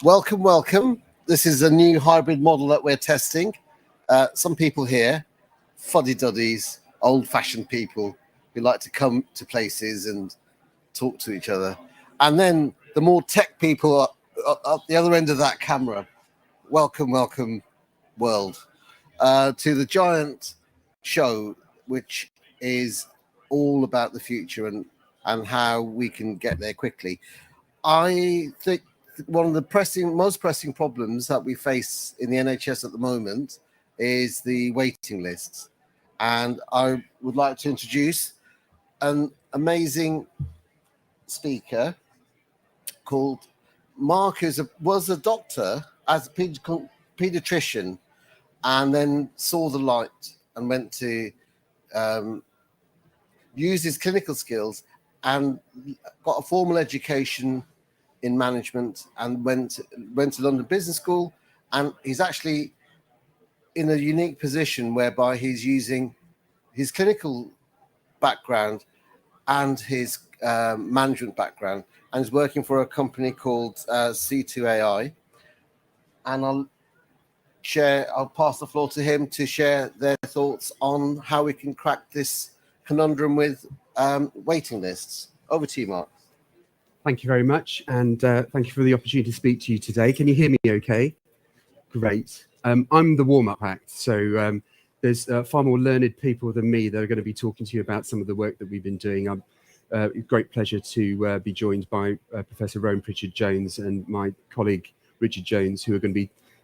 Welcome. This is a new hybrid model that we're testing. Some people here, fuddy-duddies, old-fashioned people who like to come to places and talk to each other. And then the more tech people at the other end of that camera. Welcome, world, to the giant show, which is all about the future and how we can get there quickly. I think one of the most pressing problems that we face in the NHS at the moment is the waiting lists. And I would like to introduce an amazing speaker called Mark, who was a doctor as a pediatrician, and then saw the light and went to use his clinical skills and got a formal education in management and went to London Business School. And he's actually in a unique position whereby he's using his clinical background and his management background, and is working for a company called C2AI. And I'll pass the floor to him to share their thoughts on how we can crack this conundrum with waiting lists. Over to you, Mark. Thank you very much, and thank you for the opportunity to speak to you today. Can you hear me okay? Great. I'm the warm-up act, so there's far more learned people than me that are going to be talking to you about some of the work that we've been doing. Great pleasure to be joined by Professor Rowan Pritchard-Jones and my colleague Richard Jones, who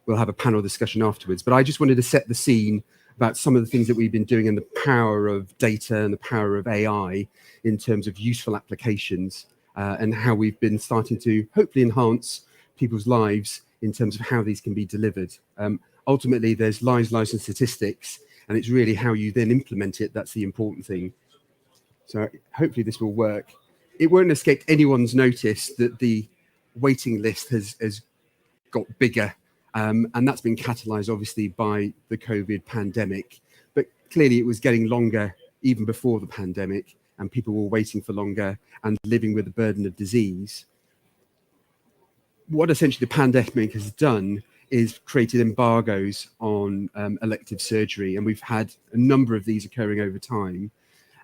we'll have a panel discussion afterwards. But I just wanted to set the scene about some of the things that we've been doing and the power of data and the power of AI in terms of useful applications. And how we've been starting to hopefully enhance people's lives in terms of how these can be delivered. Ultimately, there's lies and statistics, and it's really how you then implement it that's the important thing. So hopefully this will work. It won't escape anyone's notice that the waiting list has got bigger, and that's been catalysed obviously by the COVID pandemic. But clearly it was getting longer even before the pandemic, and people were waiting for longer and living with the burden of disease. What essentially the pandemic has done is created embargoes on elective surgery, and we've had a number of these occurring over time.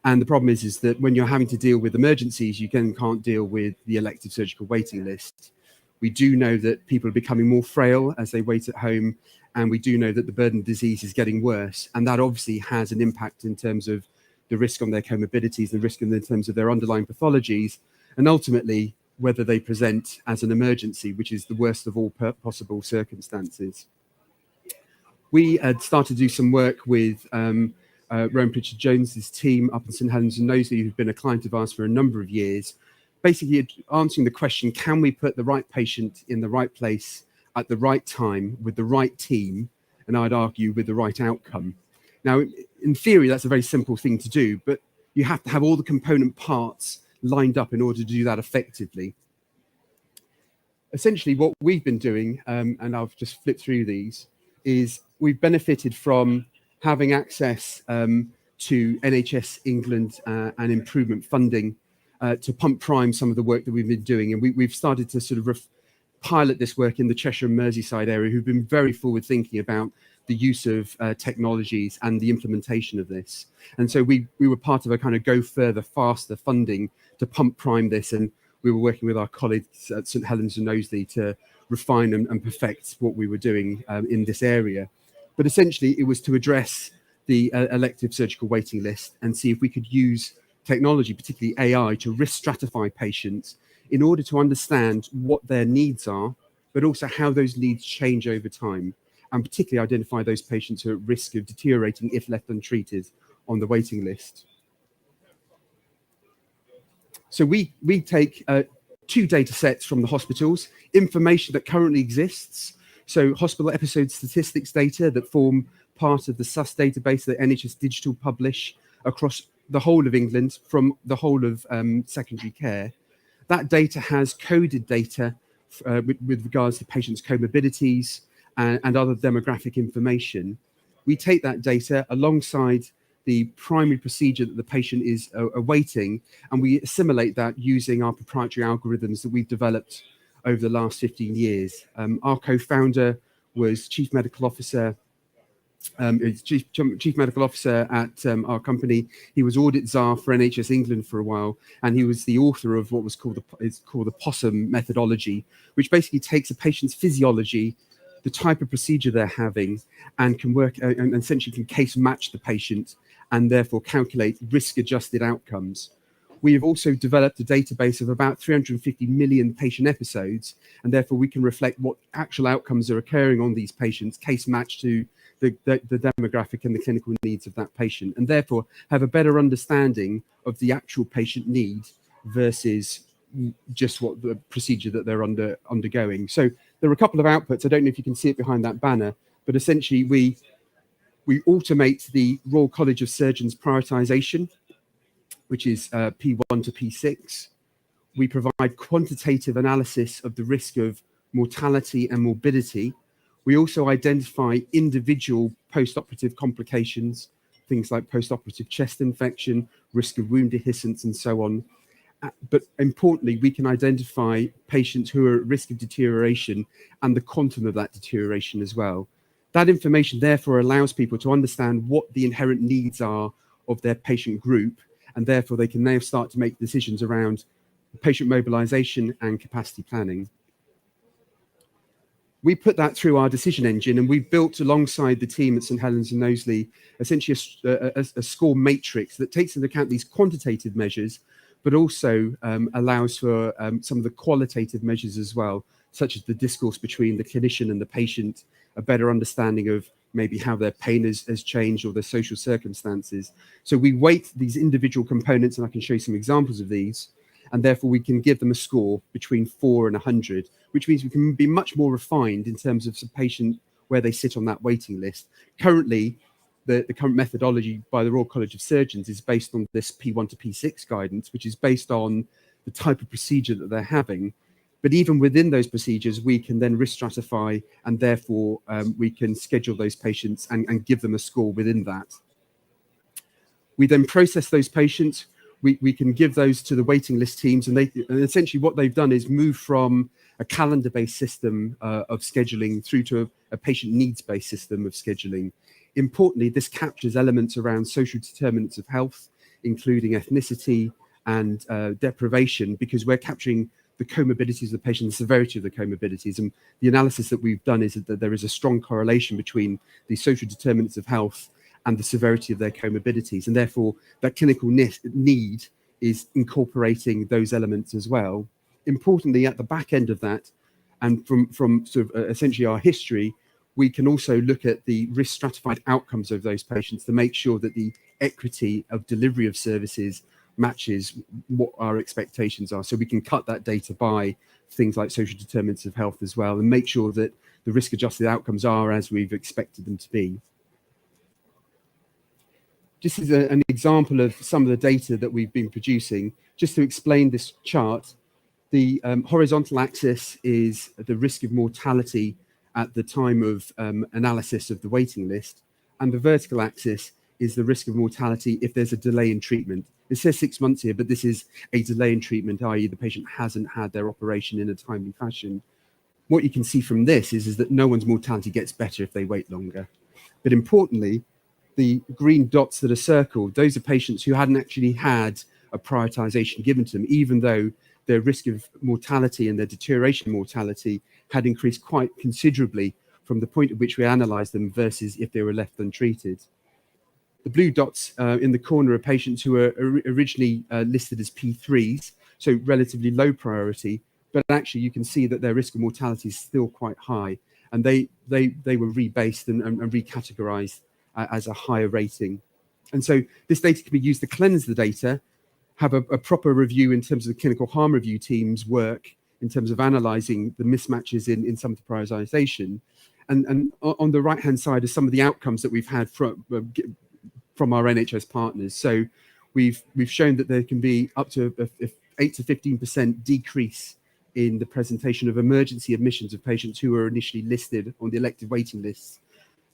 And the problem is that when you're having to deal with emergencies, you can't deal with the elective surgical waiting list. We do know that people are becoming more frail as they wait at home, and we do know that the burden of disease is getting worse, and that obviously has an impact in terms of the risk on their comorbidities, the risk in terms of their underlying pathologies, and ultimately whether they present as an emergency, which is the worst of all possible circumstances. We had started to do some work with Rowan Pritchard-Jones's team up in St Helens and Knowsley, who've been a client of ours for a number of years, basically answering the question, can we put the right patient in the right place at the right time with the right team, and I'd argue with the right outcome. Now, in theory, that's a very simple thing to do, but you have to have all the component parts lined up in order to do that effectively. Essentially, what we've been doing, and I'll just flip through these, is we've benefited from having access to NHS England and improvement funding to pump prime some of the work that we've been doing. And we've started to sort of pilot this work in the Cheshire and Merseyside area, who've been very forward thinking about the use of technologies and the implementation of this. And so we were part of a kind of go further, faster funding to pump prime this. And we were working with our colleagues at St Helens and Knowsley to refine and perfect what we were doing in this area. But essentially it was to address the elective surgical waiting list and see if we could use technology, particularly AI, to risk stratify patients in order to understand what their needs are, but also how those needs change over time, and particularly identify those patients who are at risk of deteriorating if left untreated on the waiting list. So we take 2 data sets from the hospitals, information that currently exists, so hospital episode statistics data that form part of the SUS database that NHS Digital publish across the whole of England from the whole of secondary care. That data has coded data with regards to patients' comorbidities and other demographic information. We take that data alongside the primary procedure that the patient is awaiting, and we assimilate that using our proprietary algorithms that we've developed over the last 15 years. Our co-founder was Chief Medical Officer Chief Medical Officer at our company. He was Audit Czar for NHS England for a while, and he was the author of what was called the POSSUM methodology, which basically takes a patient's physiology, the type of procedure they're having, and can work and essentially can case match the patient and therefore calculate risk-adjusted outcomes. We have also developed a database of about 350 million patient episodes, and therefore we can reflect what actual outcomes are occurring on these patients, case matched to the demographic and the clinical needs of that patient, and therefore have a better understanding of the actual patient need versus just what the procedure that they're undergoing. So there are a couple of outputs. I don't know if you can see it behind that banner, but essentially we automate the Royal College of Surgeons prioritization, which is P1 to P6. We provide quantitative analysis of the risk of mortality and morbidity. We also identify individual post-operative complications, things like post-operative chest infection, risk of wound dehiscence, and so on. But importantly, we can identify patients who are at risk of deterioration and the quantum of that deterioration as well. That information therefore allows people to understand what the inherent needs are of their patient group, and therefore they can now start to make decisions around patient mobilization and capacity planning. We put that through our decision engine, and we've built alongside the team at St Helens and Knowsley essentially a score matrix that takes into account these quantitative measures, but also allows for some of the qualitative measures as well, such as the discourse between the clinician and the patient, a better understanding of maybe how their pain has changed or their social circumstances. So we weight these individual components, and I can show you some examples of these, and therefore we can give them a score between 4 and 100, which means we can be much more refined in terms of some patient where they sit on that waiting list. Currently, the current methodology by the Royal College of Surgeons is based on this P1 to P6 guidance, which is based on the type of procedure that they're having. But even within those procedures, we can then risk stratify, and therefore we can schedule those patients and give them a score within that. We then process those patients. We can give those to the waiting list teams, and essentially what they've done is move from a calendar-based system of scheduling through to a patient needs-based system of scheduling. Importantly, this captures elements around social determinants of health, including ethnicity and deprivation, because we're capturing the comorbidities of the patient, the severity of the comorbidities. And the analysis that we've done is that there is a strong correlation between the social determinants of health and the severity of their comorbidities. And therefore, that clinical need is incorporating those elements as well. Importantly, at the back end of that, and from sort of essentially our history, we can also look at the risk stratified outcomes of those patients to make sure that the equity of delivery of services matches what our expectations are. So we can cut that data by things like social determinants of health as well, and make sure that the risk adjusted outcomes are as we've expected them to be. Just as an example of some of the data that we've been producing, just to explain this chart, the horizontal axis is the risk of mortality at the time of analysis of the waiting list, and the vertical axis is the risk of mortality if there's a delay in treatment. It says 6 months here, but this is a delay in treatment, i.e. the patient hasn't had their operation in a timely fashion. What you can see from this is that no one's mortality gets better if they wait longer. But importantly, the green dots that are circled, those are patients who hadn't actually had a prioritization given to them, even though their risk of mortality and their deterioration of mortality had increased quite considerably from the point at which we analysed them versus if they were left untreated. The blue dots in the corner are patients who were originally listed as P3s, so relatively low priority, but actually you can see that their risk of mortality is still quite high, and they were rebased and recategorised as a higher rating. And so this data can be used to cleanse the data, have a proper review in terms of the clinical harm review team's work in terms of analysing the mismatches in some of the prioritisation. And on the right-hand side are some of the outcomes that we've had from our NHS partners. So we've shown that there can be up to a 8 to 15% decrease in the presentation of emergency admissions of patients who were initially listed on the elective waiting lists.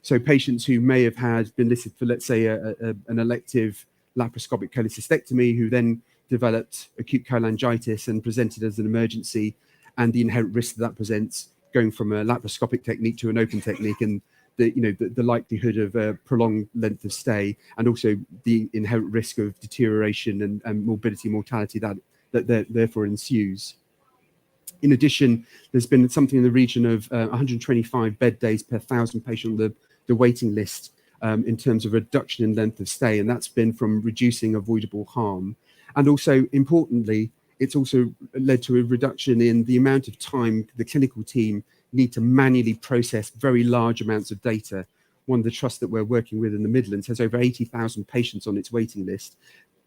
So patients who may have been listed for, let's say, an elective laparoscopic cholecystectomy, who then developed acute cholangitis and presented as an emergency, and the inherent risk that presents going from a laparoscopic technique to an open technique, and the likelihood of a prolonged length of stay, and also the inherent risk of deterioration and morbidity, mortality that therefore ensues. In addition, there's been something in the region of 125 bed days per 1,000 patients on the waiting list in terms of reduction in length of stay, and that's been from reducing avoidable harm. And also, importantly, it's also led to a reduction in the amount of time the clinical team need to manually process very large amounts of data. One of the trusts that we're working with in the Midlands has over 80,000 patients on its waiting list.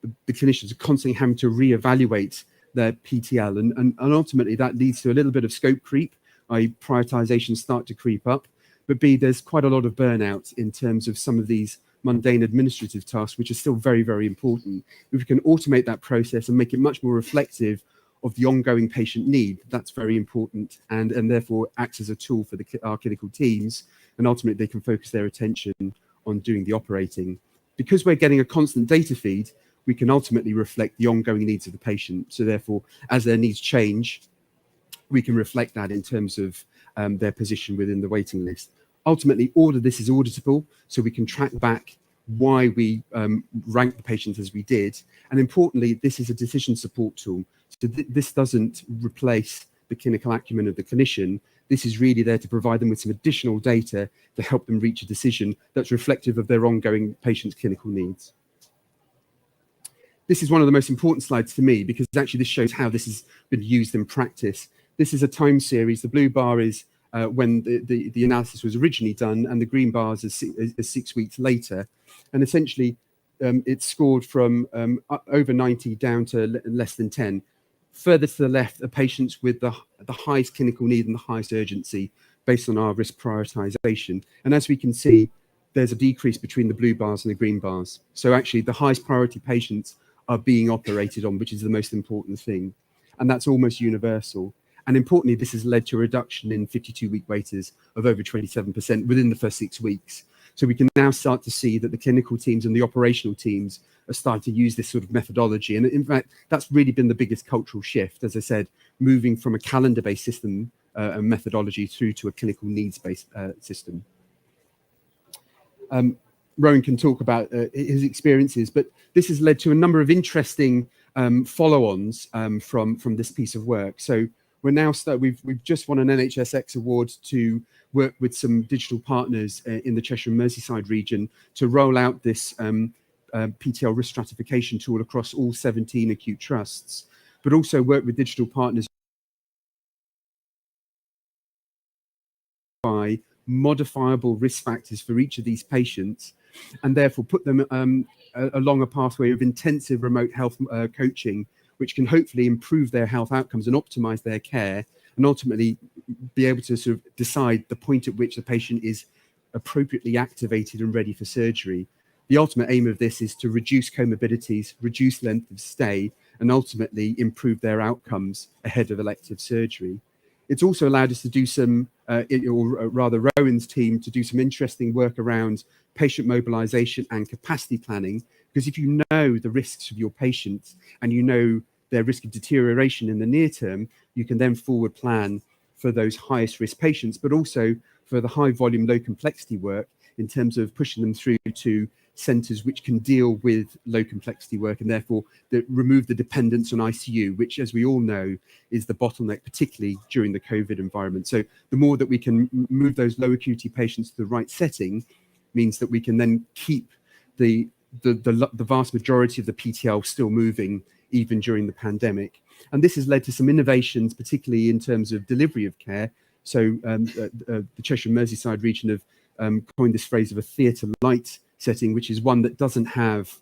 The clinicians are constantly having to reevaluate their PTL, and ultimately that leads to a little bit of scope creep, i.e. prioritization start to creep up, but B, there's quite a lot of burnout in terms of some of these mundane administrative tasks, which are still very, very important. If we can automate that process and make it much more reflective of the ongoing patient need, that's very important, and therefore acts as a tool for our clinical teams, and ultimately they can focus their attention on doing the operating. Because we're getting a constant data feed, we can ultimately reflect the ongoing needs of the patient. So therefore, as their needs change, we can reflect that in terms of their position within the waiting list. Ultimately, all of this is auditable, so we can track back why we rank the patients as we did. And importantly, this is a decision support tool. So this doesn't replace the clinical acumen of the clinician. This is really there to provide them with some additional data to help them reach a decision that's reflective of their ongoing patient's clinical needs. This is one of the most important slides to me, because actually this shows how this has been used in practice. This is a time series. The blue bar is when the analysis was originally done, and the green bars is 6 weeks later. And essentially, it's scored from over 90 down to less than 10. Further to the left are patients with the highest clinical need and the highest urgency based on our risk prioritization. And as we can see, there's a decrease between the blue bars and the green bars. So actually, the highest priority patients are being operated on, which is the most important thing. And that's almost universal. And importantly, this has led to a reduction in 52-week waiters of over 27% within the first 6 weeks. So we can now start to see that the clinical teams and the operational teams are starting to use this sort of methodology. And in fact, that's really been the biggest cultural shift, as I said, moving from a calendar-based system and methodology through to a clinical needs-based system. Rowan can talk about his experiences, but this has led to a number of interesting follow-ons from this piece of work. So we're now we've just won an NHSX award to work with some digital partners in the Cheshire and Merseyside region to roll out this PTL risk stratification tool across all 17 acute trusts, but also work with digital partners by modifiable risk factors for each of these patients, and therefore put them along a pathway of intensive remote health coaching, which can hopefully improve their health outcomes and optimize their care, and ultimately be able to sort of decide the point at which the patient is appropriately activated and ready for surgery. The ultimate aim of this is to reduce comorbidities, reduce length of stay, and ultimately improve their outcomes ahead of elective surgery. It's also allowed us to do some, or rather Rowan's team, to do some interesting work around patient mobilization and capacity planning, because if you know the risks of your patients and you know their risk of deterioration in the near term, you can then forward plan for those highest risk patients, but also for the high volume, low complexity work in terms of pushing them through to centres which can deal with low complexity work, and therefore remove the dependence on ICU, which, as we all know, is the bottleneck, particularly during the COVID environment. So the more that we can move those low acuity patients to the right setting means that we can then keep the vast majority of the PTL still moving even during the pandemic. And this has led to some innovations, particularly in terms of delivery of care. So the Cheshire and Merseyside region have coined this phrase of a theatre light setting, which is one that doesn't have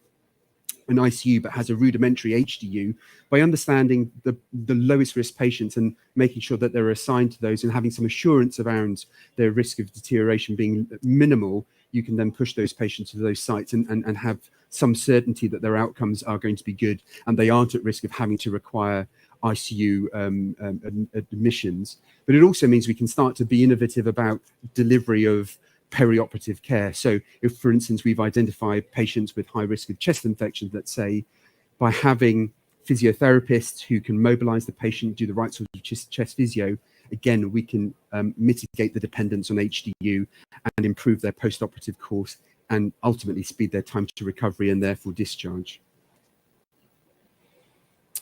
an ICU but has a rudimentary HDU. By understanding the lowest risk patients and making sure that they're assigned to those and having some assurance around their risk of deterioration being minimal, you can then push those patients to those sites and have some certainty that their outcomes are going to be good and they aren't at risk of having to require ICU admissions. But it also means we can start to be innovative about delivery of perioperative care. So if, for instance, we've identified patients with high risk of chest infections, let's say, by having physiotherapists who can mobilize the patient, do the right sort of chest physio, again, we can mitigate the dependence on HDU and improve their post-operative course and ultimately speed their time to recovery and therefore discharge.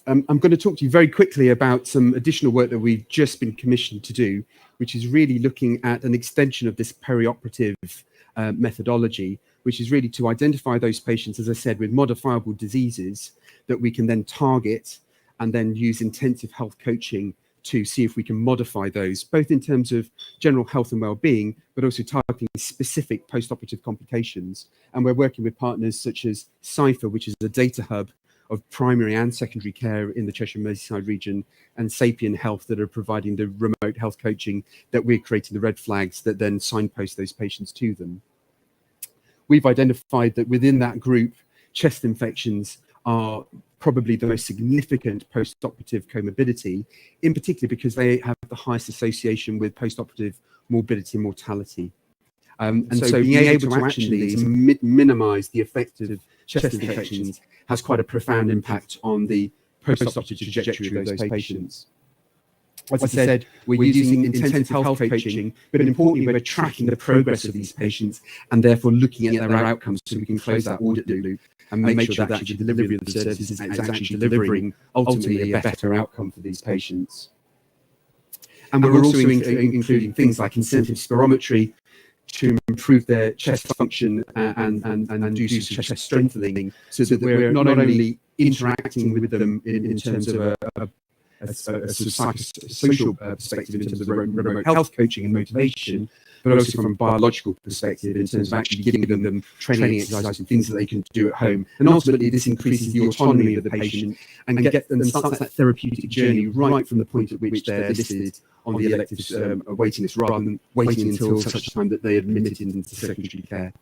I'm going to talk to you very quickly about some additional work that we've just been commissioned to do, which is really looking at an extension of this perioperative methodology, which is really to identify those patients, as I said, with modifiable diseases that we can then target and then use intensive health coaching to see if we can modify those, both in terms of general health and well-being, but also targeting specific post-operative complications. And we're working with partners such as Cypher, which is a data hub of primary and secondary care in the Cheshire Merseyside region, and Sapien Health that are providing the remote health coaching that we're creating the red flags that then signpost those patients to them. We've identified that within that group, chest infections are probably the most significant post-operative comorbidity, in particular because they have the highest association with post-operative morbidity and mortality. And so being able to action these and minimize the effect of chest infections has quite a profound impact on the post-operative trajectory of those patients. As I said, we're using intensive health coaching, but importantly, we're tracking the progress of these patients and therefore looking at their outcomes so we can close that audit loop and make sure that the delivery of the services is actually delivering ultimately a better outcome for these patients. And we're also including things like incentive spirometry to improve their chest function and do some chest strengthening, so that we're not only interacting with them in terms of a sort of psychosocial perspective in terms of remote health coaching and motivation, but also from a biological perspective in terms of actually giving them training exercises and things that they can do at home. And ultimately, this increases the autonomy of the patient and starts that therapeutic journey right from the point at which they're listed on the elective waiting list, rather than waiting until such time that they're admitted into secondary care.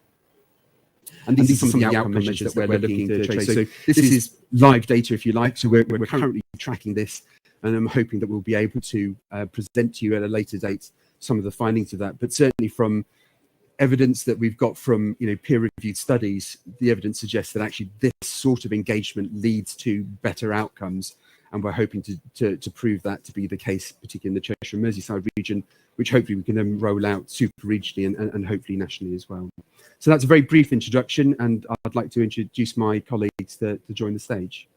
And these are some of the outcome measures that we're looking to trace. So this is live data, if you like. So we're currently tracking this, and I'm hoping that we'll be able to present to you at a later date some of the findings of that. But certainly from evidence that we've got from peer-reviewed studies, the evidence suggests that actually this sort of engagement leads to better outcomes. And we're hoping to prove that to be the case, particularly in the Cheshire Merseyside region, which hopefully we can then roll out super regionally and hopefully nationally as well. So that's a very brief introduction, and I'd like to introduce my colleagues to join the stage.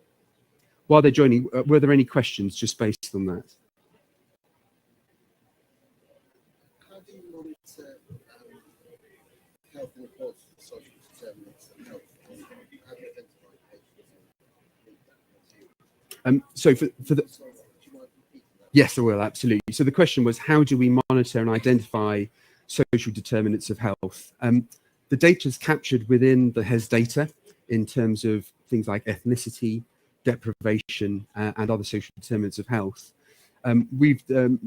While they're joining, were there any questions just based on that? How do you monitor health and quality of social determinants and health? How do you identify patients? So for the yes, I will, absolutely. So the question was, how do we monitor and identify social determinants of health? The data is captured within the HES data in terms of things like ethnicity, deprivation, and other social determinants of health. Rowan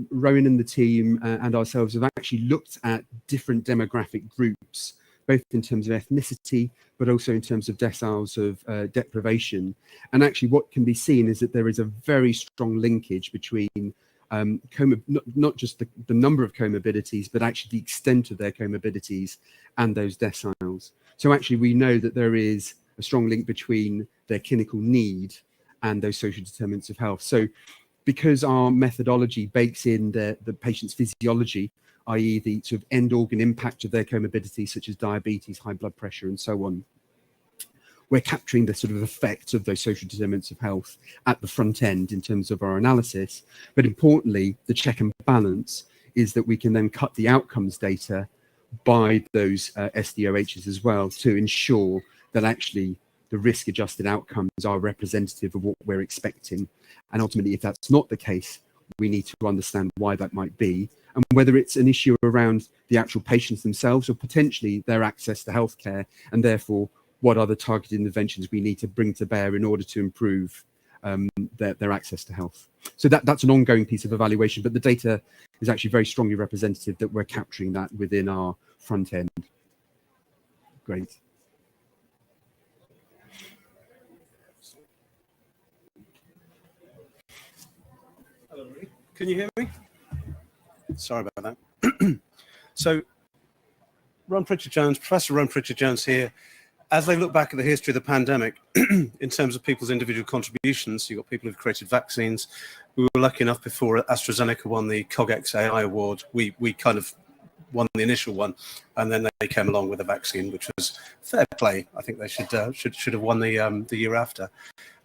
and the team and ourselves have actually looked at different demographic groups, both in terms of ethnicity, but also in terms of deciles of deprivation. And actually what can be seen is that there is a very strong linkage between not just the number of comorbidities, but actually the extent of their comorbidities and those deciles. So actually we know that there is a strong link between their clinical need and those social determinants of health. So because our methodology bakes in the patient's physiology, i.e. the sort of end organ impact of their comorbidities, such as diabetes, high blood pressure, and so on, we're capturing the sort of effects of those social determinants of health at the front end in terms of our analysis. But importantly, the check and balance is that we can then cut the outcomes data by those SDOHs as well to ensure that actually the risk-adjusted outcomes are representative of what we're expecting. And ultimately, if that's not the case, we need to understand why that might be, and whether it's an issue around the actual patients themselves or potentially their access to healthcare, and therefore what other targeted interventions we need to bring to bear in order to improve their access to health. So that's an ongoing piece of evaluation, but the data is actually very strongly representative that we're capturing that within our front end. Great. Hello, can you hear me? Sorry about that. So, Professor Ron Pritchard-Jones here. as they look back at the history of the pandemic, in terms of people's individual contributions, you've got people who've created vaccines. We were lucky enough before AstraZeneca won the COGX AI award. We kind of won the initial one, and then they came along with a vaccine, which was fair play. I think they should have won the year after.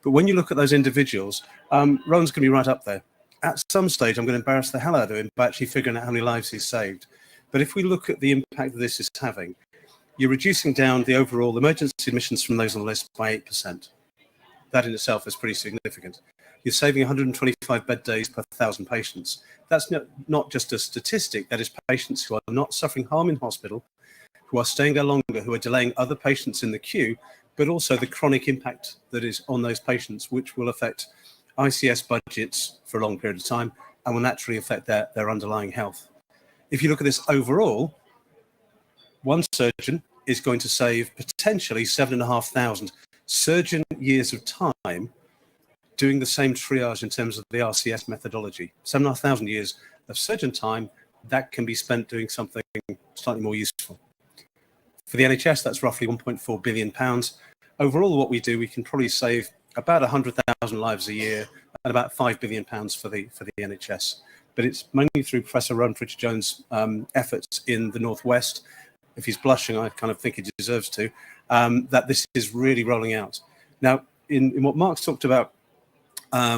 But when you look at those individuals, Rowan's going to be right up there. At some stage, I'm going to embarrass the hell out of him by actually figuring out how many lives he's saved. But if we look at the impact that this is having, you're reducing down the overall emergency admissions from those on the list by 8%. That in itself is pretty significant. You're saving 125 bed days per 1,000 patients. That's not just a statistic. That is patients who are not suffering harm in hospital, who are staying there longer, who are delaying other patients in the queue, but also the chronic impact that is on those patients, which will affect ICS budgets for a long period of time and will naturally affect their underlying health. If you look at this overall, one surgeon is going to save potentially 7,500 surgeon years of time doing the same triage in terms of the RCS methodology. 7,500 years of surgeon time that can be spent doing something slightly more useful. For the NHS, that's roughly £1.4 billion. Overall, what we do, we can probably save about 100,000 lives a year and about £5 billion for the NHS. But it's mainly through Professor Rowan Pritchard-Jones' efforts in the Northwest. If he's blushing, I kind of think he deserves to, that this is really rolling out. Now, in what Mark's talked about,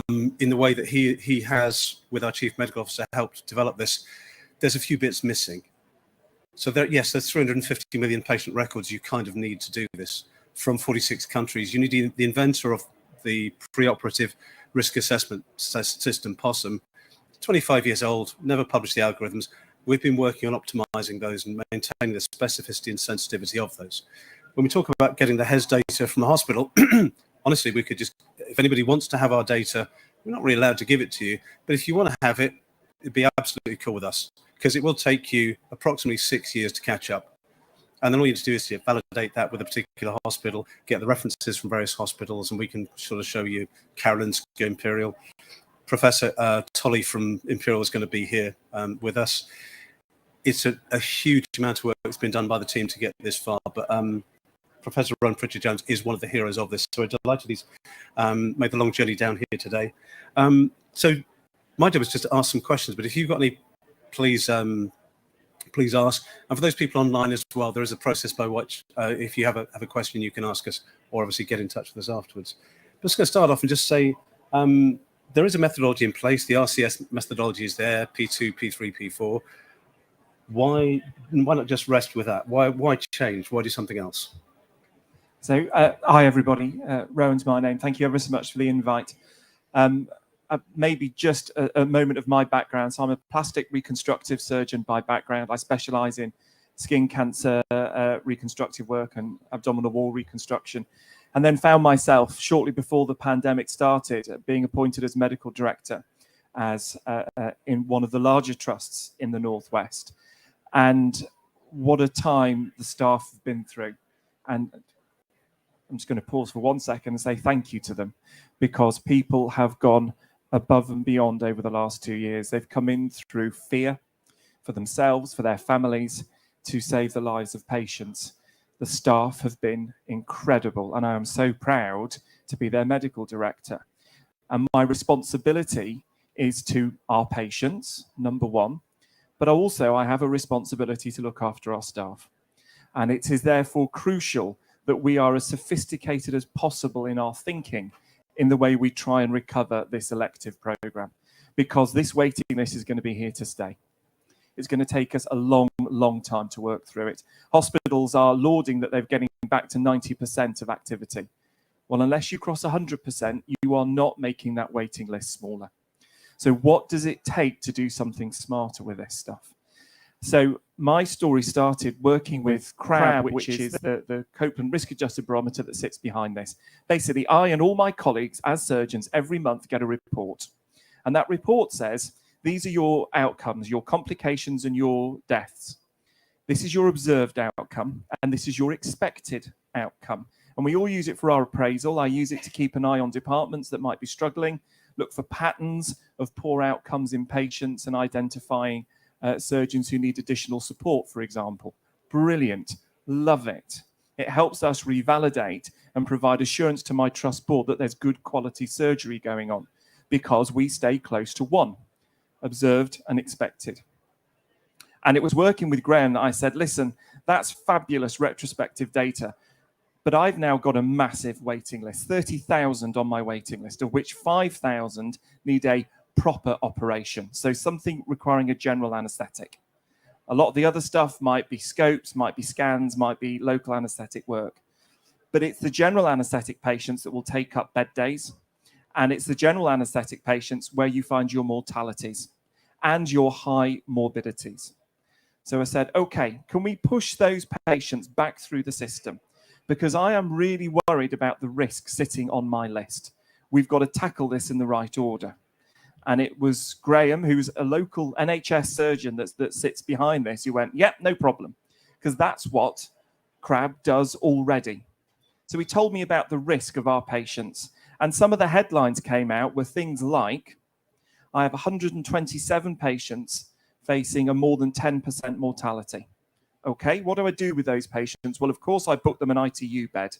in the way that he has, with our Chief Medical Officer, helped develop this, there's a few bits missing. So there's 350 million patient records you kind of need to do this from 46 countries. You need the inventor of the preoperative risk assessment system, POSSUM, 25 years old, never published the algorithms. We've been working on optimizing those and maintaining the specificity and sensitivity of those. When we talk about getting the HES data from the hospital, honestly, we could just, if anybody wants to have our data, we're not really allowed to give it to you, but if you want to have it, it'd be absolutely cool with us, because it will take you approximately 6 years to catch up. And then all you have to do is validate that with a particular hospital, get the references from various hospitals, and we can sort of show you Karolinska Imperial. Professor Tolley from Imperial is going to be here with us. It's a huge amount of work that's been done by the team to get this far, but Professor Rowan Pritchard-Jones is one of the heroes of this, so we're delighted he's made the long journey down here today. So my job is just to ask some questions, but if you've got any, please ask. And for those people online as well, there is a process by which, if you have a question, you can ask us, or obviously get in touch with us afterwards. I'm just going to start off and just say, there is a methodology in place. The RCS methodology is there, P2, P3, P4. Why not just rest with that? Why change? Why do something else? So, hi everybody. Rowan's my name. Thank you ever so much for the invite. Maybe just a moment of my background. So I'm a plastic reconstructive surgeon by background. I specialise in skin cancer reconstructive work and abdominal wall reconstruction, and then found myself shortly before the pandemic started being appointed as medical director as in one of the larger trusts in the Northwest. And what a time the staff have been through. And I'm just going to pause for 1 second and say thank you to them, because people have gone above and beyond over the last 2 years. They've come in through fear for themselves, for their families, to save the lives of patients. The staff have been incredible, and I am so proud to be their medical director. And my responsibility is to our patients, number one, but also I have a responsibility to look after our staff. And it is therefore crucial that we are as sophisticated as possible in our thinking in the way we try and recover this elective programme, because this waiting list is going to be here to stay. It's going to take us a long, long time to work through it. Hospitals are lauding that they're getting back to 90% of activity. Well, unless you cross 100%, you are not making that waiting list smaller. So what does it take to do something smarter with this stuff? So my story started working with CRAB, which is the Copeland Risk Adjusted Barometer that sits behind this. Basically, I and all my colleagues as surgeons every month get a report. And that report says, these are your outcomes, your complications and your deaths. This is your observed outcome, and this is your expected outcome. And we all use it for our appraisal. I use it to keep an eye on departments that might be struggling, look for patterns of poor outcomes in patients and identifying surgeons who need additional support, for example. Brilliant. Love it. It helps us revalidate and provide assurance to my trust board that there's good quality surgery going on because we stay close to 1, observed and expected. And it was working with Graham that I said, listen, that's fabulous retrospective data, but I've now got a massive waiting list, 30,000 on my waiting list, of which 5,000 need a proper operation. So something requiring a general anesthetic. A lot of the other stuff might be scopes, might be scans, might be local anesthetic work. But it's the general anesthetic patients that will take up bed days. And it's the general anesthetic patients where you find your mortalities and your high morbidities. So I said, okay, can we push those patients back through the system? Because I am really worried about the risk sitting on my list. We've got to tackle this in the right order. And it was Graham, who's a local NHS surgeon that sits behind this, who went, yep, no problem, because that's what CRAB does already. So he told me about the risk of our patients. And some of the headlines came out were things like, I have 127 patients facing a more than 10% mortality. Okay, what do I do with those patients? Well, of course, I book them an ITU bed.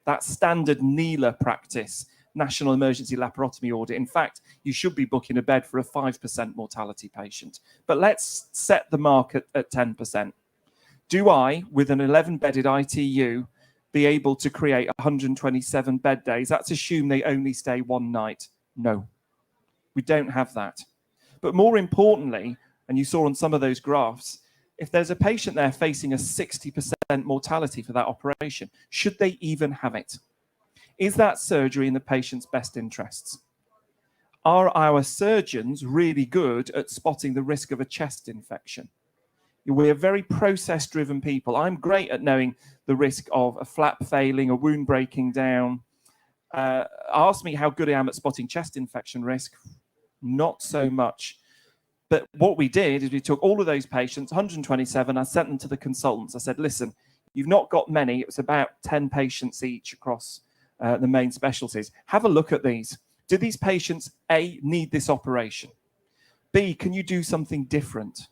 That's standard NELA practice, National Emergency Laparotomy Order. In fact, you should be booking a bed for a 5% mortality patient. But let's set the mark at 10%. Do I, with an 11-bedded ITU, be able to create 127 bed days? That's assume they only stay 1 night. No, we don't have that. But more importantly, and you saw on some of those graphs, if there's a patient there facing a 60% mortality for that operation, should they even have it? Is that surgery in the patient's best interests? Are our surgeons really good at spotting the risk of a chest infection? We're very process-driven people. I'm great at knowing the risk of a flap failing, a wound breaking down. Ask me how good I am at spotting chest infection risk. Not so much. But what we did is we took all of those patients, 127, I sent them to the consultants. I said, listen, you've not got many. It was about 10 patients each across the main specialties. Have a look at these. Do these patients, A, need this operation? B, can you do something different?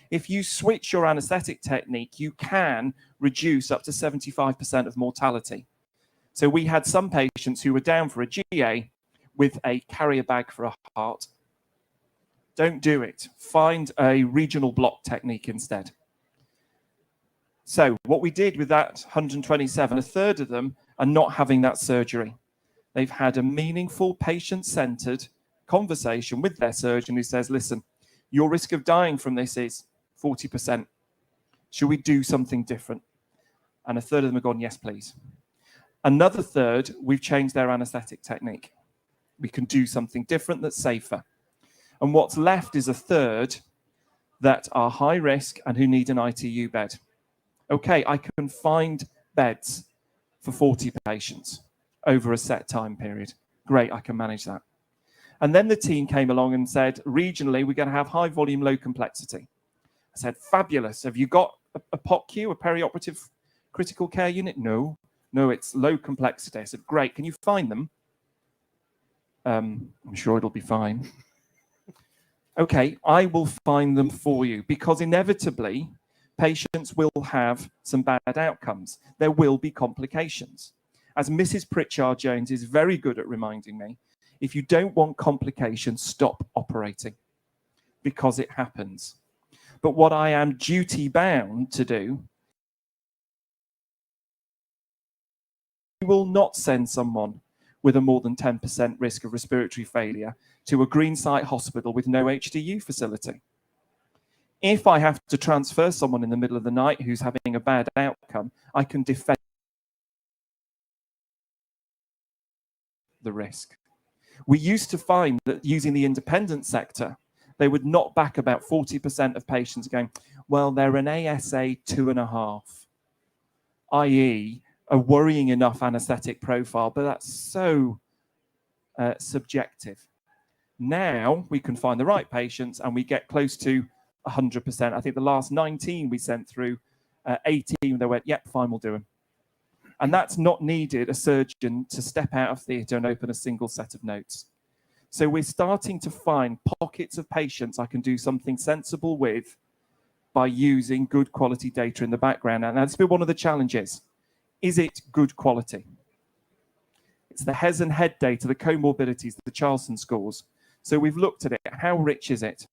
If you switch your anesthetic technique, you can reduce up to 75% of mortality. So we had some patients who were down for a GA with a carrier bag for a heart. Don't do it. Find a regional block technique instead. So what we did with that 127, a third of them are not having that surgery. They've had a meaningful, patient-centered conversation with their surgeon who says, listen, your risk of dying from this is 40%. Should we do something different? And a third of them have gone, yes, please. Another third, we've changed their anesthetic technique. We can do something different that's safer. And what's left is a third that are high risk and who need an ITU bed. Okay, I can find beds for 40 patients over a set time period. Great, I can manage that. And then the team came along and said, regionally, we're going to have high volume, low complexity. I said, fabulous. Have you got a POCU, a perioperative critical care unit? No, it's low complexity. I said, great, can you find them? I'm sure it'll be fine. Okay, I will find them for you because inevitably patients will have some bad outcomes. There will be complications. As Mrs. Pritchard-Jones is very good at reminding me, if you don't want complications, stop operating because it happens. But what I am duty bound to do, we will not send someone with a more than 10% risk of respiratory failure to a green site hospital with no HDU facility. If I have to transfer someone in the middle of the night who's having a bad outcome, I can defend the risk. We used to find that using the independent sector, they would knock back about 40% of patients going, well, they're an ASA 2.5, i.e., a worrying enough anesthetic profile, but that's so subjective. Now we can find the right patients and we get close to 100%. I think the last 19 we sent through, 18, they went, yep, fine, we'll do them. And that's not needed a surgeon to step out of theatre and open a single set of notes. So we're starting to find pockets of patients I can do something sensible with by using good quality data in the background. And that's been one of the challenges. Is it good quality? It's the HES and HEAD data, the comorbidities, the Charlson scores. So we've looked at it. How rich is it?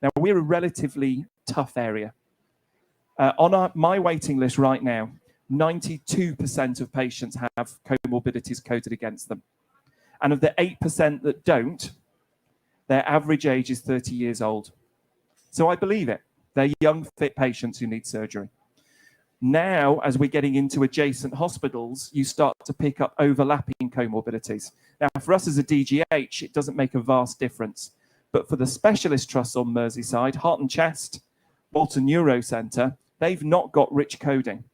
Now, we're a relatively tough area. On my waiting list right now, 92% of patients have comorbidities coded against them. And of the 8% that don't, their average age is 30 years old. So I believe it. They're young, fit patients who need surgery. Now, as we're getting into adjacent hospitals, you start to pick up overlapping comorbidities. Now, for us as a DGH, it doesn't make a vast difference. But for the specialist trusts on Merseyside, Heart and Chest, Bolton Neuro Centre, they've not got rich coding.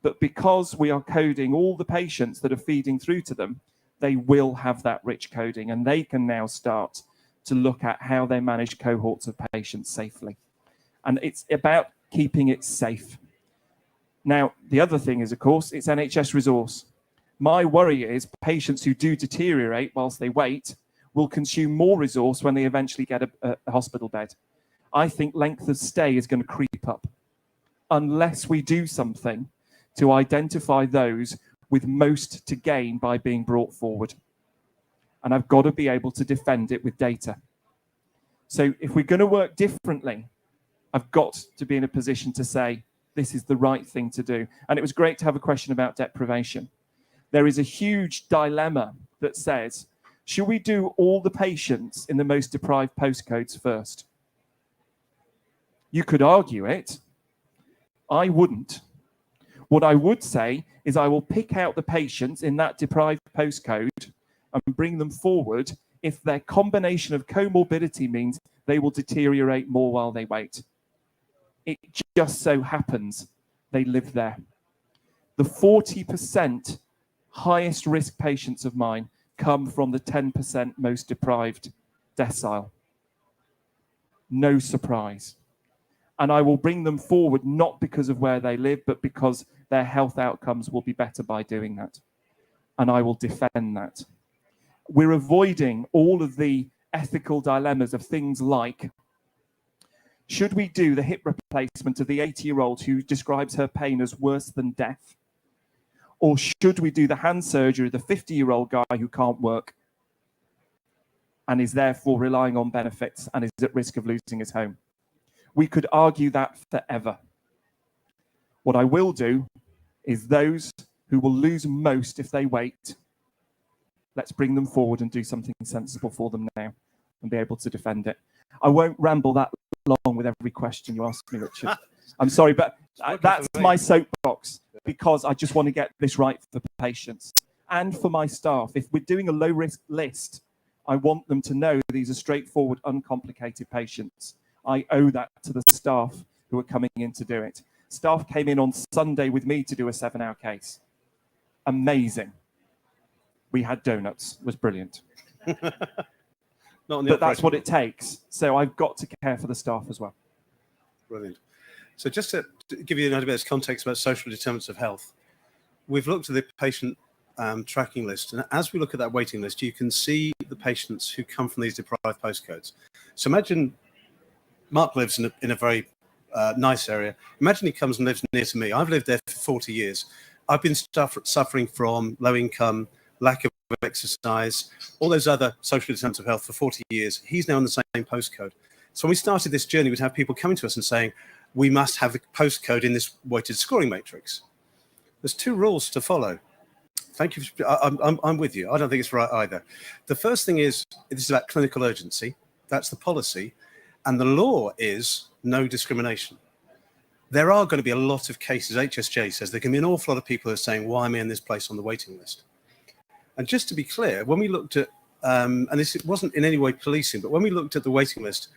But because we are coding all the patients that are feeding through to them, they will have that rich coding, and they can now start to look at how they manage cohorts of patients safely. And it's about keeping it safe. Now, the other thing is, of course, it's NHS resource. My worry is patients who do deteriorate whilst they wait will consume more resource when they eventually get a hospital bed. I think length of stay is going to creep up unless we do something to identify those with most to gain by being brought forward. And I've got to be able to defend it with data. So if we're going to work differently, I've got to be in a position to say, this is the right thing to do. And it was great to have a question about deprivation. There is a huge dilemma that says, should we do all the patients in the most deprived postcodes first? You could argue it. I wouldn't. What I would say is I will pick out the patients in that deprived postcode and bring them forward if their combination of comorbidity means they will deteriorate more while they wait. It just so happens they live there. The 40% highest risk patients of mine come from the 10% most deprived decile. No surprise. And I will bring them forward not because of where they live, but because their health outcomes will be better by doing that. And I will defend that. We're avoiding all of the ethical dilemmas of things like, should we do the hip replacement of the 80-year-old who describes her pain as worse than death? Or should we do the hand surgery of the 50-year-old guy who can't work and is therefore relying on benefits and is at risk of losing his home? We could argue that forever. What I will do is those who will lose most if they wait, let's bring them forward and do something sensible for them now and be able to defend it. I won't ramble that long with every question you ask me, Richard. I'm sorry, but that's my soapbox, because I just want to get this right for patients and for my staff. If we're doing a low-risk list, I want them to know these are straightforward, uncomplicated patients. I owe that to the staff who are coming in to do it. Staff came in on Sunday with me to do a 7-hour case. Amazing. We had donuts. It was brilliant. But that's what it takes. So I've got to care for the staff as well. Brilliant. So just to give you an idea of this context about social determinants of health, we've looked at the patient tracking list. And as we look at that waiting list, you can see the patients who come from these deprived postcodes. So imagine Mark lives in a very nice area. Imagine he comes and lives near to me. I've lived there for 40 years. I've been suffering from low income, lack of exercise, all those other social determinants of health for 40 years. He's now in the same postcode. So when we started this journey, we'd have people coming to us and saying, we must have the postcode in this weighted scoring matrix. There's 2 rules to follow. Thank you. I'm with you. I don't think it's right either. The first thing is, this is about clinical urgency. That's the policy. And the law is no discrimination. There are going to be a lot of cases, HSJ says, there can be an awful lot of people who are saying, why am I in this place on the waiting list? And just to be clear, when we looked at, and this wasn't in any way policing, but when we looked at the waiting list,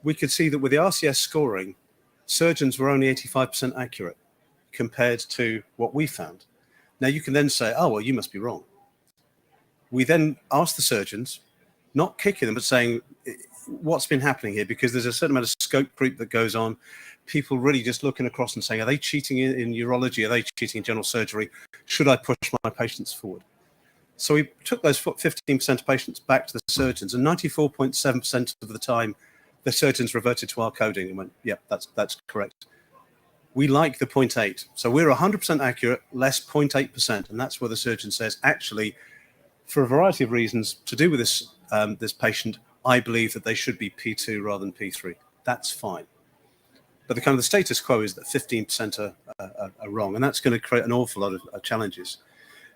we could see that with the RCS scoring, surgeons were only 85% accurate compared to what we found. Now you can then say, oh, well, you must be wrong. We then asked the surgeons, not kicking them, but saying, what's been happening here? Because there's a certain amount of scope creep that goes on. People really just looking across and saying, are they cheating in urology? Are they cheating in general surgery? Should I push my patients forward? So we took those 15% of patients back to the surgeons, and 94.7% of the time, the surgeons reverted to our coding and went, yep, that's correct. We like the 0.8. So we're 100% accurate, less 0.8%. And that's where the surgeon says, actually, for a variety of reasons to do with this, this patient, I believe that they should be P2 rather than P3. That's fine. But the kind of the status quo is that 15% are wrong. And that's going to create an awful lot of challenges.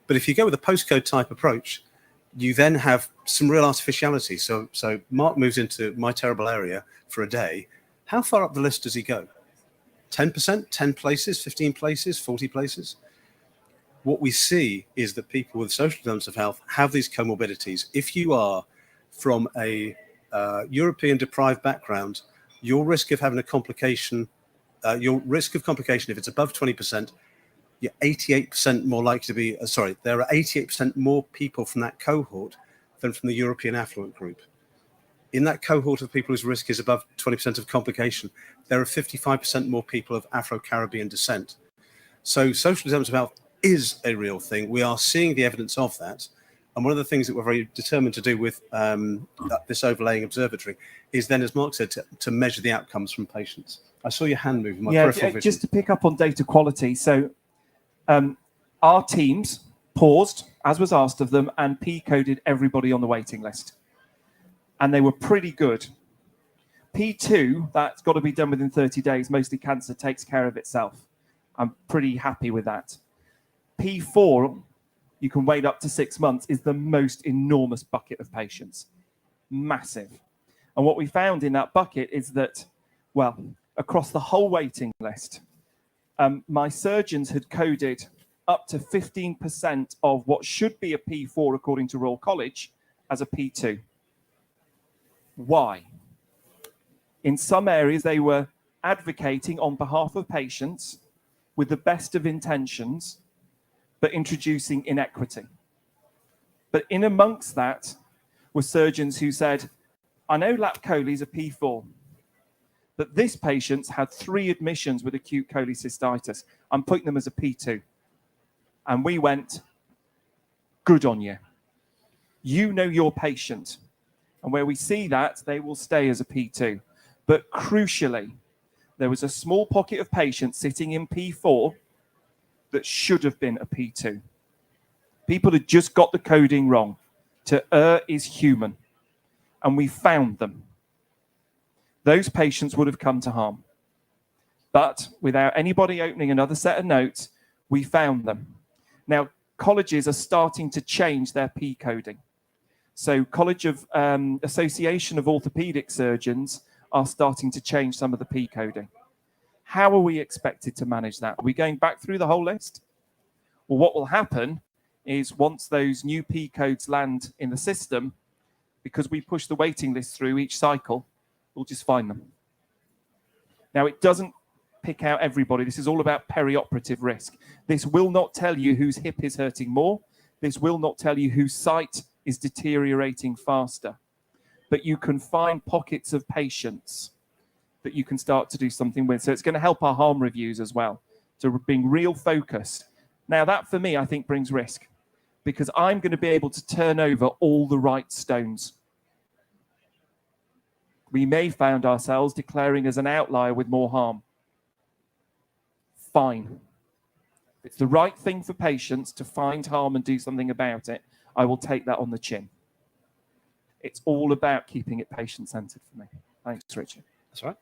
But if you go with a postcode type approach, you then have some real artificiality. So Mark moves into my terrible area for a day. How far up the list does he go? 10%, 10 places, 15 places, 40 places? What we see is that people with social determinants of health have these comorbidities. If you are from a European deprived background, your risk of having a complication, your risk of complication, if it's above 20%, you're 88% more likely to be, there are 88% more people from that cohort than from the European affluent group. In that cohort of people whose risk is above 20% of complication, there are 55% more people of Afro-Caribbean descent. So social determinants of health is a real thing. We are seeing the evidence of that. And one of the things that we're very determined to do with this overlaying observatory is then, as Mark said, to measure the outcomes from patients. I saw your hand move in my peripheral vision. Just to pick up on data quality. So our teams paused, as was asked of them, and P-coded everybody on the waiting list. And they were pretty good. P2, that's got to be done within 30 days. Mostly cancer takes care of itself. I'm pretty happy with that. P4, you can wait up to 6 months, is the most enormous bucket of patients. Massive. And what we found in that bucket is that, well, across the whole waiting list, my surgeons had coded up to 15% of what should be a P4 according to Royal College as a P2. Why? In some areas, they were advocating on behalf of patients with the best of intentions, but introducing inequity. But in amongst that were surgeons who said, I know lap chole is a P4, but this patient's had 3 admissions with acute cholecystitis. I'm putting them as a P2. And we went, good on you. You know your patient. And where we see that, they will stay as a P2. But crucially, there was a small pocket of patients sitting in P4 that should have been a P2. People had just got the coding wrong. To err is human. And we found them. Those patients would have come to harm. But without anybody opening another set of notes, we found them. Now, colleges are starting to change their P coding. So College of Association of Orthopedic Surgeons are starting to change some of the P coding. How are we expected to manage that? Are we going back through the whole list? Well, what will happen is once those new P codes land in the system, because we push the waiting list through each cycle, we'll just find them. Now, it doesn't pick out everybody. This is all about perioperative risk. This will not tell you whose hip is hurting more. This will not tell you whose sight is deteriorating faster. But you can find pockets of patients that you can start to do something with. So it's going to help our harm reviews as well, to being real focused. Now, that for me, I think brings risk, because I'm going to be able to turn over all the right stones. We may find ourselves declaring as an outlier with more harm. Fine. If it's the right thing for patients to find harm and do something about it, I will take that on the chin. It's all about keeping it patient-centered for me. Thanks, Richard. That's right.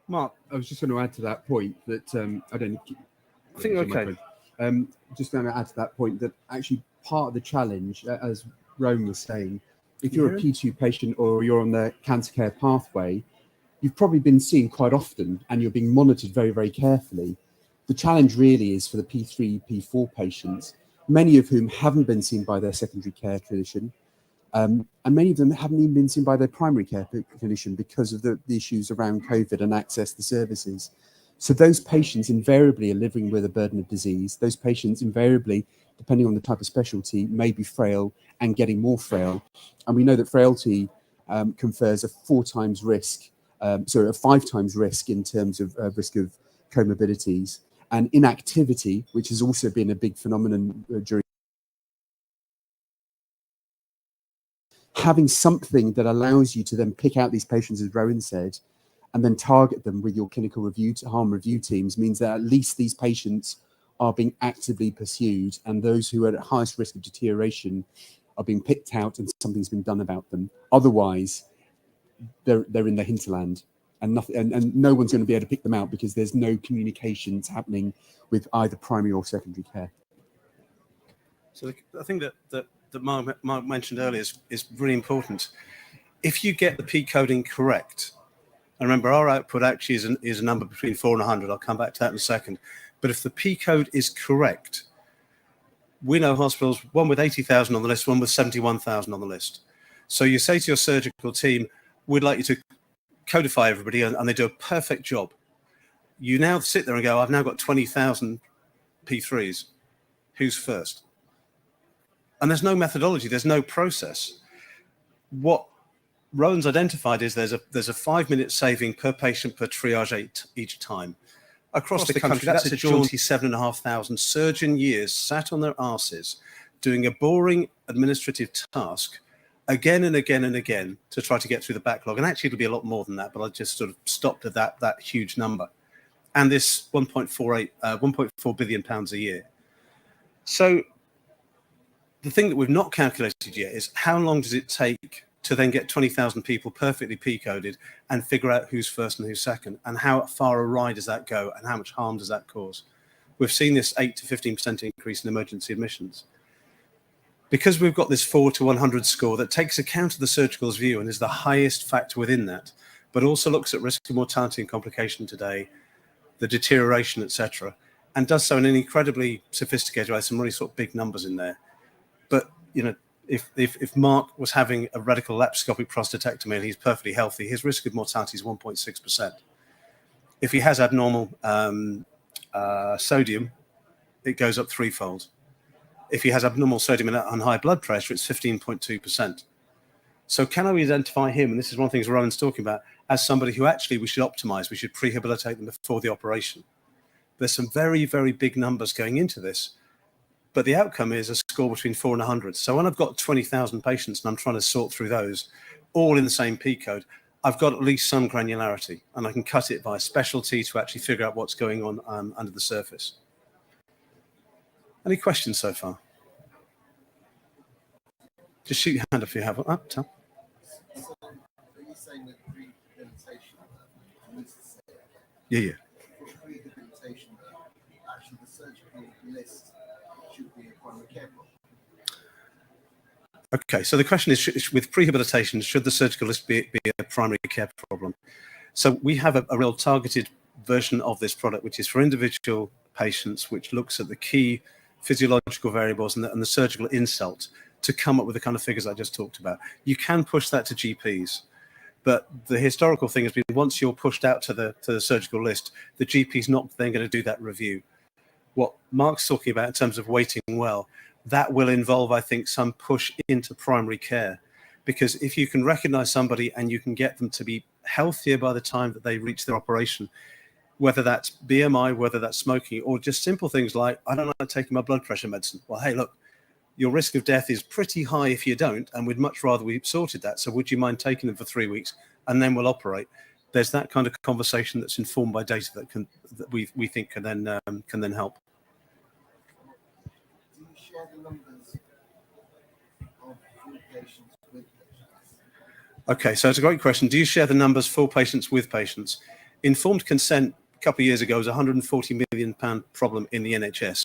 Mark, I was just going to add to that point that I think you're okay. Just going to add to that point that actually part of the challenge, as Rowan was saying, if you're a P2 patient or you're on the cancer care pathway, you've probably been seen quite often and you're being monitored very, very carefully. The challenge really is for the P3, P4 patients, many of whom haven't been seen by their secondary care clinician, and many of them haven't even been seen by their primary care clinician because of the issues around COVID and access to services. So those patients invariably are living with a burden of disease. Those patients invariably, depending on the type of specialty, may be frail and getting more frail. And we know that frailty confers a 4 times risk, a 5 times risk in terms of risk of comorbidities. And inactivity, which has also been a big phenomenon during having something that allows you to then pick out these patients, as Rowan said, and then target them with your clinical review, harm review teams, means that at least these patients are being actively pursued, and those who are at highest risk of deterioration are being picked out and something's been done about them. Otherwise, they're in the hinterland, and nothing, and no one's going to be able to pick them out because there's no communications happening with either primary or secondary care. So I think that Mark mentioned earlier is really important. If you get the P coding correct, and remember our output actually is a number between 4 and 100. I'll come back to that in a second. But if the P code is correct, we know hospitals, one with 80,000 on the list, one with 71,000 on the list. So you say to your surgical team, we'd like you to codify everybody, and they do a perfect job. You now sit there and go, I've now got 20,000 P3s. Who's first? And there's no methodology, there's no process. What Rowan's identified is there's a 5-minute saving per patient per triage each time. Across the country, that's a jaunty 7,500 surgeon years sat on their arses doing a boring administrative task again and again and again to try to get through the backlog. And actually it'll be a lot more than that, but I just sort of stopped at that huge number. And this 1.4 billion pounds a year. So the thing that we've not calculated yet is how long does it take to then get 20,000 people perfectly P-coded and figure out who's first and who's second, and how far awry does that go, and how much harm does that cause? We've seen this 8 to 15% increase in emergency admissions. Because we've got this 4 to 100 score that takes account of the surgical's view and is the highest factor within that, but also looks at risk of mortality and complication today, the deterioration, etc., and does so in an incredibly sophisticated way, some really sort of big numbers in there. But, you know, if Mark was having a radical laparoscopic prostatectomy and he's perfectly healthy, his risk of mortality is 1.6%. If he has abnormal sodium, it goes up threefold. If he has abnormal sodium and high blood pressure, it's 15.2%. So can I identify him, and this is one of the things Rowan's talking about, as somebody who actually we should optimize, we should prehabilitate them before the operation? There's some very, very big numbers going into this. But the outcome is a score between 4 and 100. So when I've got 20,000 patients and I'm trying to sort through those, all in the same P code, I've got at least some granularity, and I can cut it by specialty to actually figure out what's going on under the surface. Any questions so far? Just shoot your hand if you have one. Tom. So, are you saying that rehabilitation? Yeah. For rehabilitation, actually the surgical list should be a primary care problem. Okay, so the question is, with prehabilitation, should the surgical list be a primary care problem? So we have a real targeted version of this product, which is for individual patients, which looks at the key physiological variables and the surgical insult to come up with the kind of figures I just talked about. You can push that to GPs, but the historical thing has been once you're pushed out to the surgical list, the GP's not then going to do that review. What Mark's talking about in terms of waiting well, that will involve, I think, some push into primary care, because if you can recognize somebody and you can get them to be healthier by the time that they reach their operation, whether that's BMI, whether that's smoking, or just simple things like, I don't like taking my blood pressure medicine. Well, hey, look, your risk of death is pretty high if you don't, and we'd much rather we sorted that. So would you mind taking them for 3 weeks and then we'll operate? There's that kind of conversation that's informed by data that we think can then help. Do you share the numbers of patients with patients? Okay, so it's a great question. Do you share the numbers for patients with patients? Informed consent a couple of years ago was a £140 million problem in the NHS.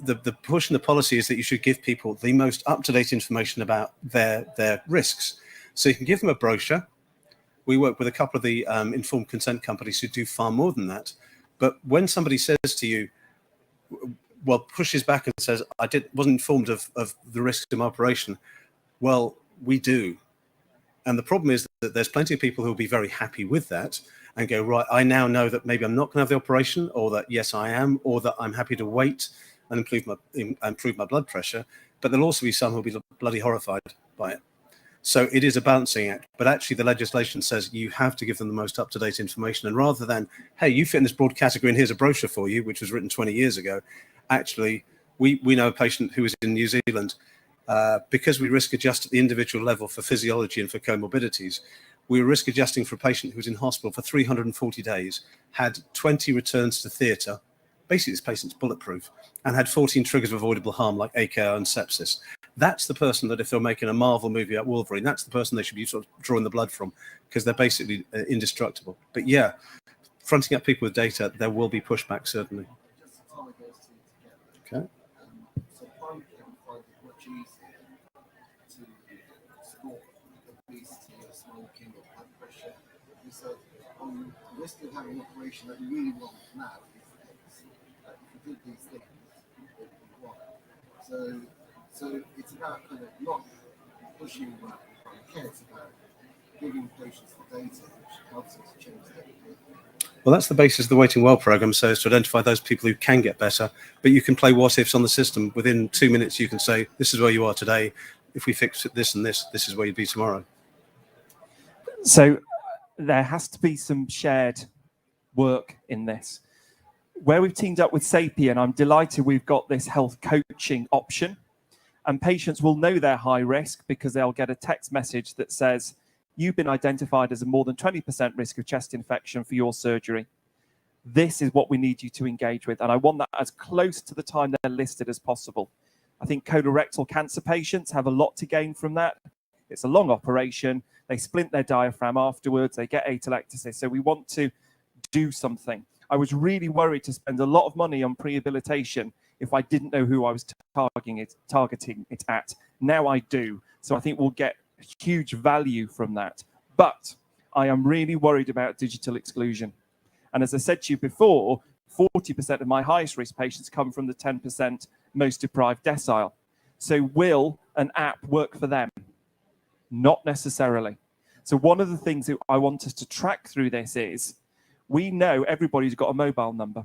The push and the policy is that you should give people the most up-to-date information about their risks. So you can give them a brochure. We work with a couple of the informed consent companies who do far more than that. But when somebody says to you, well, pushes back and says, wasn't informed of the risks of my operation, well, we do. And the problem is that there's plenty of people who will be very happy with that and go, right, I now know that maybe I'm not going to have the operation, or that, yes, I am, or that I'm happy to wait and improve my blood pressure. But there'll also be some who'll be bloody horrified by it. So it is a balancing act. But actually, the legislation says you have to give them the most up-to-date information. And rather than, hey, you fit in this broad category and here's a brochure for you, which was written 20 years ago, actually, we know a patient who was in New Zealand. because we risk adjust at the individual level for physiology and for comorbidities, we were risk adjusting for a patient who was in hospital for 340 days, had 20 returns to theatre. Basically, this patient's bulletproof, and had 14 triggers of avoidable harm like AKI and sepsis. That's the person that if they're making a Marvel movie at Wolverine, that's the person they should be sort of drawing the blood from, because they're basically indestructible. But yeah, fronting up people with data, there will be pushback, certainly. Okay. So primary care would find it much easier to support obesity or smoking or blood pressure. And so on the risk of having an operation that you really want now is X. If you did these things, it would be Y. So it's about kind of not pushing primary care, it's about giving patients the data which helps them to change their behavior. Well, that's the basis of the Waiting Well program, so is to identify those people who can get better, but you can play what ifs on the system. Within 2 minutes, you can say, this is where you are today. If we fix this and this, this is where you'd be tomorrow. So there has to be some shared work in this. Where we've teamed up with Sapien, I'm delighted we've got this health coaching option, and patients will know they're high risk because they'll get a text message that says, you've been identified as a more than 20% risk of chest infection for your surgery. This is what we need you to engage with. And I want that as close to the time they're listed as possible. I think colorectal cancer patients have a lot to gain from that. It's a long operation. They splint their diaphragm afterwards. They get atelectasis. So we want to do something. I was really worried to spend a lot of money on prehabilitation if I didn't know who I was targeting it at. Now I do. So I think we'll get huge value from that. But I am really worried about digital exclusion. And as I said to you before, 40% of my highest risk patients come from the 10% most deprived decile. So will an app work for them? Not necessarily. So one of the things that I want us to track through this is, we know everybody's got a mobile number.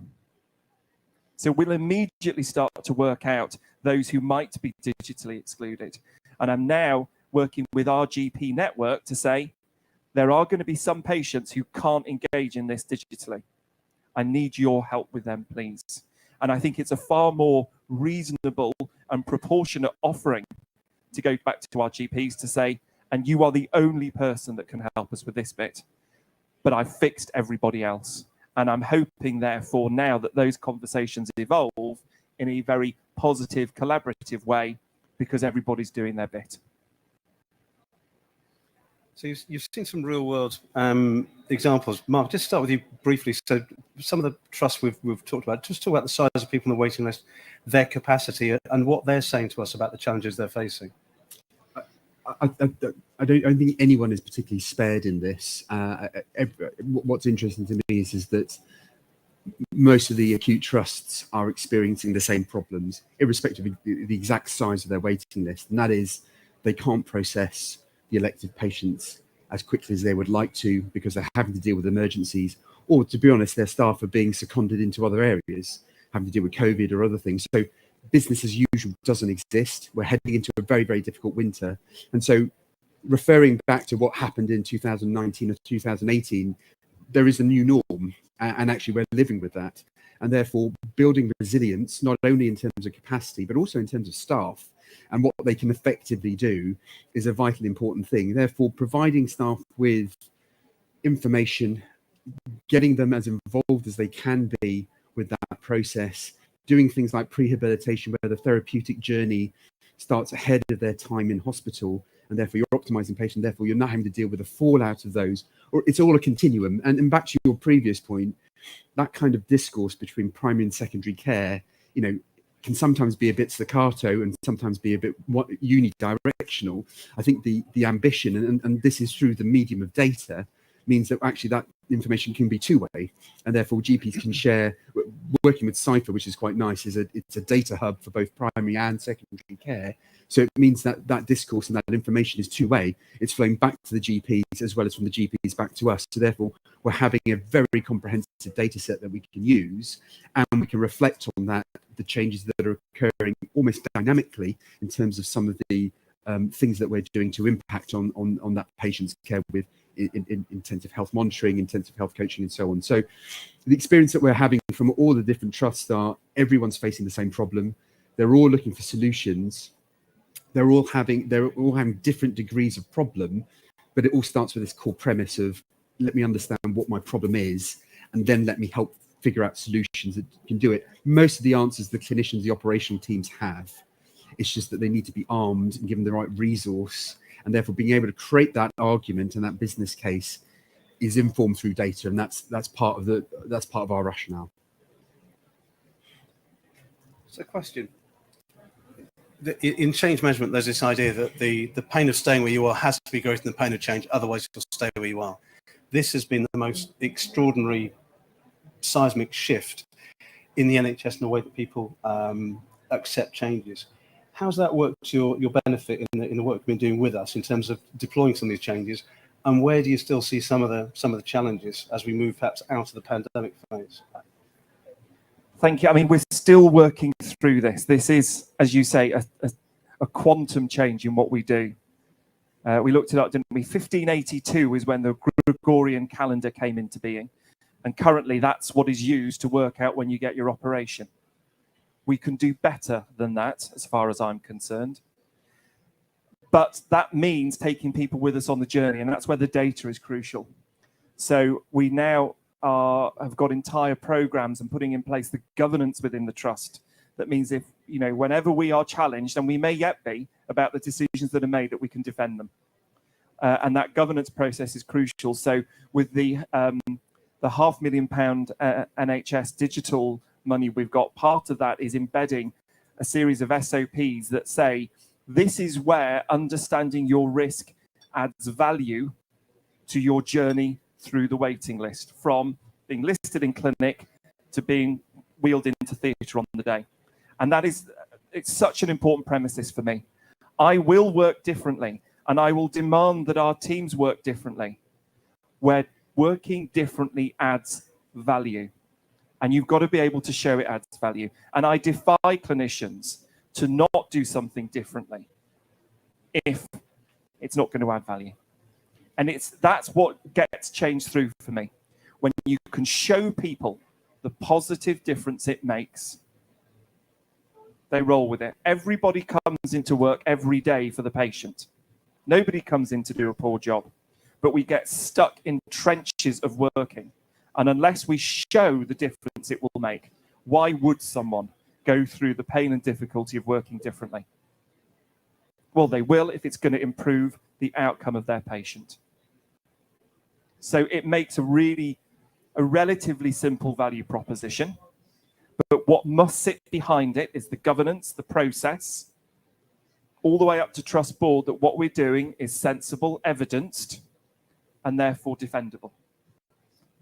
So we'll immediately start to work out those who might be digitally excluded. And I'm now working with our GP network to say, there are going to be some patients who can't engage in this digitally. I need your help with them, please. And I think it's a far more reasonable and proportionate offering to go back to our GPs to say, and you are the only person that can help us with this bit, but I've fixed everybody else. And I'm hoping, therefore, now that those conversations evolve in a very positive, collaborative way, because everybody's doing their bit. So you've seen some real world examples. Mark, just start with you briefly. So some of the trusts we've talked about, just talk about the size of people on the waiting list, their capacity, and what they're saying to us about the challenges they're facing. I don't think anyone is particularly spared in this. What's interesting to me is that most of the acute trusts are experiencing the same problems, irrespective of the exact size of their waiting list. And that is, they can't process the elective patients as quickly as they would like to because they're having to deal with emergencies, or to be honest, their staff are being seconded into other areas, having to deal with COVID or other things. So business as usual doesn't exist. We're heading into a very, very difficult winter. And so referring back to what happened in 2019 or 2018, there is a new norm, and actually we're living with that. And therefore building resilience, not only in terms of capacity, but also in terms of staff and what they can effectively do, is a vitally important thing. Therefore, providing staff with information, getting them as involved as they can be with that process, doing things like prehabilitation, where the therapeutic journey starts ahead of their time in hospital, and therefore you're optimizing patient, therefore you're not having to deal with the fallout of those, or it's all a continuum. And back to your previous point, that kind of discourse between primary and secondary care, can sometimes be a bit staccato and sometimes be a bit unidirectional. I think the ambition, and this is through the medium of data, means that actually that information can be two-way, and therefore GPs can share. Working with Cypher, which is quite nice, it's a data hub for both primary and secondary care. So it means that that discourse and that information is two-way. It's flowing back to the GPs as well as from the GPs back to us. So therefore, we're having a very comprehensive data set that we can use, and we can reflect on that, the changes that are occurring almost dynamically in terms of some of the things that we're doing to impact on that patient's care with in intensive health monitoring, intensive health coaching, and so on. So the experience that we're having from all the different trusts are everyone's facing the same problem. They're all looking for solutions. they're all having different degrees of problem, but it all starts with this core premise of let me understand what my problem is, and then let me help figure out solutions that can do it. Most of the answers the clinicians, the operational teams have, it's just that they need to be armed and given the right resource, and therefore being able to create that argument and that business case is informed through data, and that's part of our rationale. So, question. In change management, there's this idea that the pain of staying where you are has to be greater than the pain of change, otherwise you'll stay where you are. This has been the most extraordinary seismic shift in the NHS and the way that people accept changes. How's that worked to your benefit in the work you've been doing with us in terms of deploying some of these changes? And where do you still see some of the challenges as we move perhaps out of the pandemic phase? Thank you. I mean, we're still working through this. This is, as you say, a quantum change in what we do. We looked it up, didn't we? 1582 is when the Gregorian calendar came into being. And currently that's what is used to work out when you get your operation. We can do better than that, as far as I'm concerned. But that means taking people with us on the journey, and that's where the data is crucial. So we now have got entire programs and putting in place the governance within the trust. That means if, whenever we are challenged, and we may yet be, about the decisions that are made, that we can defend them. And that governance process is crucial. So with the £500,000 NHS digital money we've got, part of that is embedding a series of SOPs that say, this is where understanding your risk adds value to your journey through the waiting list, from being listed in clinic to being wheeled into theatre on the day. And it's such an important premises for me. I will work differently, and I will demand that our teams work differently, where working differently adds value. And you've got to be able to show it adds value. And I defy clinicians to not do something differently if it's not going to add value. And that's what gets change through for me. When you can show people the positive difference it makes, they roll with it. Everybody comes into work every day for the patient. Nobody comes in to do a poor job. But we get stuck in trenches of working. And unless we show the difference it will make, why would someone go through the pain and difficulty of working differently? Well, they will if it's going to improve the outcome of their patient. So it makes a relatively simple value proposition. But what must sit behind it is the governance, the process, all the way up to trust board, that what we're doing is sensible, evidenced, and therefore defendable.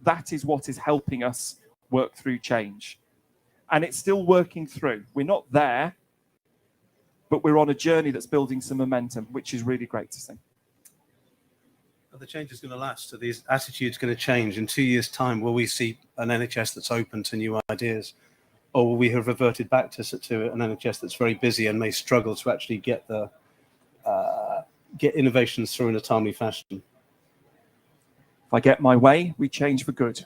That is what is helping us work through change. And it's still working through. We're not there, but we're on a journey that's building some momentum, which is really great to see. Are the changes going to last? Are these attitudes going to change? In 2 years' time, will we see an NHS that's open to new ideas? Or will we have reverted back to an NHS that's very busy and may struggle to actually get innovations through in a timely fashion? If I get my way, we change for good.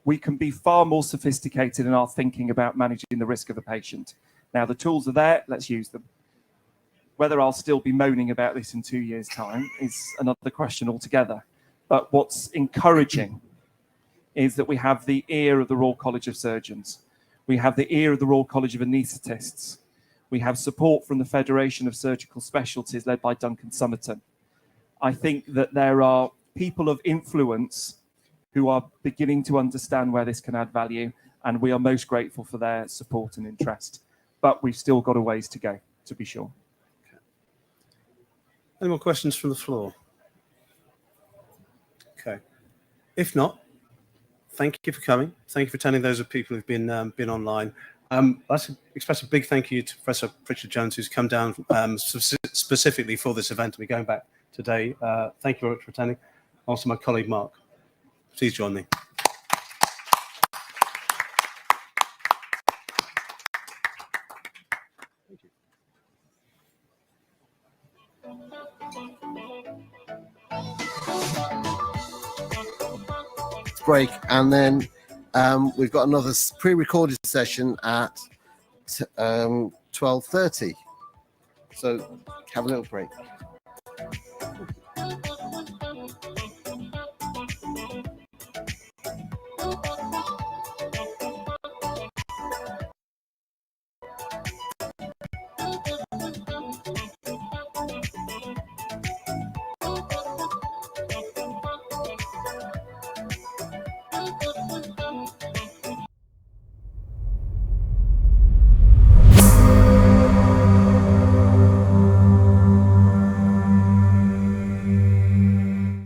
We can be far more sophisticated in our thinking about managing the risk of a patient. Now, the tools are there, let's use them. Whether I'll still be moaning about this in 2 years' time is another question altogether. But what's encouraging is that we have the ear of the Royal College of Surgeons. We have the ear of the Royal College of Anaesthetists. We have support from the Federation of Surgical Specialties led by Duncan Somerton. I think that there are people of influence who are beginning to understand where this can add value, and we are most grateful for their support and interest. But we've still got a ways to go, to be sure. Okay. Any more questions from the floor? Okay. If not, thank you for coming. Thank you for attending, those of people who've been online. I'd like to express a big thank you to Professor Pritchard Jones, who's come down specifically for this event and we're going back today. Thank you very much for attending. Also, my colleague Mark. Please join me. Thank you. Break, and then we've got another pre-recorded session at 12:30. So have a little break.